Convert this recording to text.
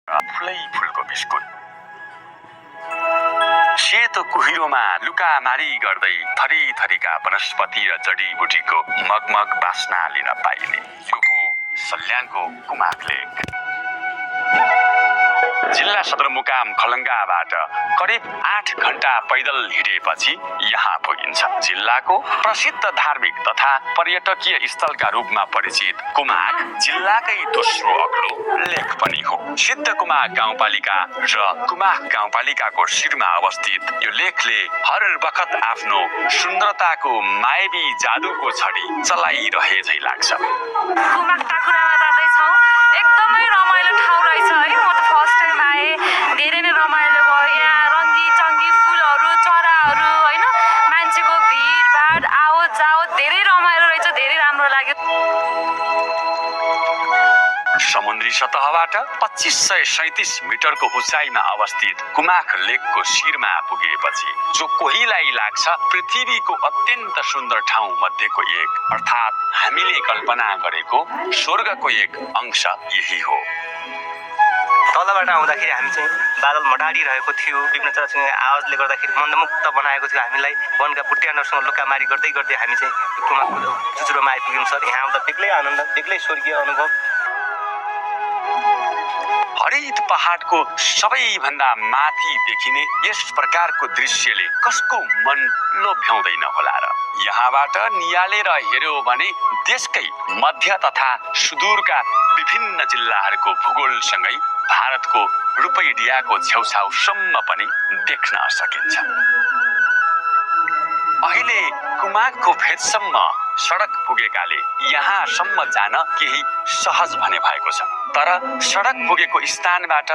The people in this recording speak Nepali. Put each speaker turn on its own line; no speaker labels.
फुलै फुलको बिस्कुट सेतो कुहिरोमा लुकामारी गर्दै थरी थरीका वनस्पति र जडीबुटीको मगमग बास्ना लिन पाइने यो हो सल्यानको कुमाक लेक। जिल्ला सदरमुकाम खलङ्गाबाट करिब 8 घण्टा पैदल हिँडेपछि यहाँ पुगिन्छ। जिल्लाको प्रसिद्ध धार्मिक तथा पर्यटकीय स्थलका रूपमा परिचित कुमाक जिल्लाकै दोस्रो अग्लो लेक पनि हो। सिद्ध कुमाक गाउँपालिका र कुमाक गाउँपालिकाको शिरमा अवस्थित यो लेकले हर बखत आफ्नो सुन्दरताको मायावी जादुको छडी चलाइरहे झै लाग्छ।
कुमाक टाकुरामा जाँदैछौँ, एकदमै रमाइलो ठाउँ रहेछ है। म त फर्स्ट टाइम आएँ, धेरै नै रमाइलो भयो। यहाँ रङ्गी चङ्गी फुलहरू, चराहरू होइन, मान्छेको भिडभाड आवत जावत धेरै रमाइलो रहेछ, धेरै राम्रो लाग्यो।
समुद्री सतहबाट 2537 मिटरको उचाइमा अवस्थित कुमाक लेकको शिरमा पुगेपछि जो कोहीलाई लाग्छ पृथ्वीको अत्यन्त सुन्दर ठाउँ मध्येको एक, अर्थात् हामीले कल्पना गरेको स्वर्गको एक अंश यही हो।
तलबाट आउँदाखेरि हामी चाहिँ बादल मडाडिरहेको थियो, विभिन्न चराचुरुङ्गीको आवाजले गर्दाखेरि मन्दमुक्त बनाएको थियो हामीलाई। वनका बुट्यानहरूसँग लुकामारी गर्दै गर्दै हामी चाहिँ कुमाकको चुचुरोमा आइपुग्यौँ सर। यहाँ आउँदा बेग्लै आनन्द, बेग्लै स्वर्गीय अनुभव।
हरित पहाडको सबैभन्दा माथि देखिने यस प्रकारको दृश्यले कसको मन लोभ्याउँदैन होला र। यहाँबाट नियालेर हेर्यो भने देशकै मध्य तथा सुदूरका विभिन्न जिल्लाहरूको भूगोलसँगै भारतको रूपैडियाको छेउछाउसम्म पनि देख्न सकिन्छ। अहिले कुमाकको फेदसम्म सडक पुगेकाले यहाँसम्म जान केही सहज भने भएको छ। तर सडक पुगेको स्थानबाट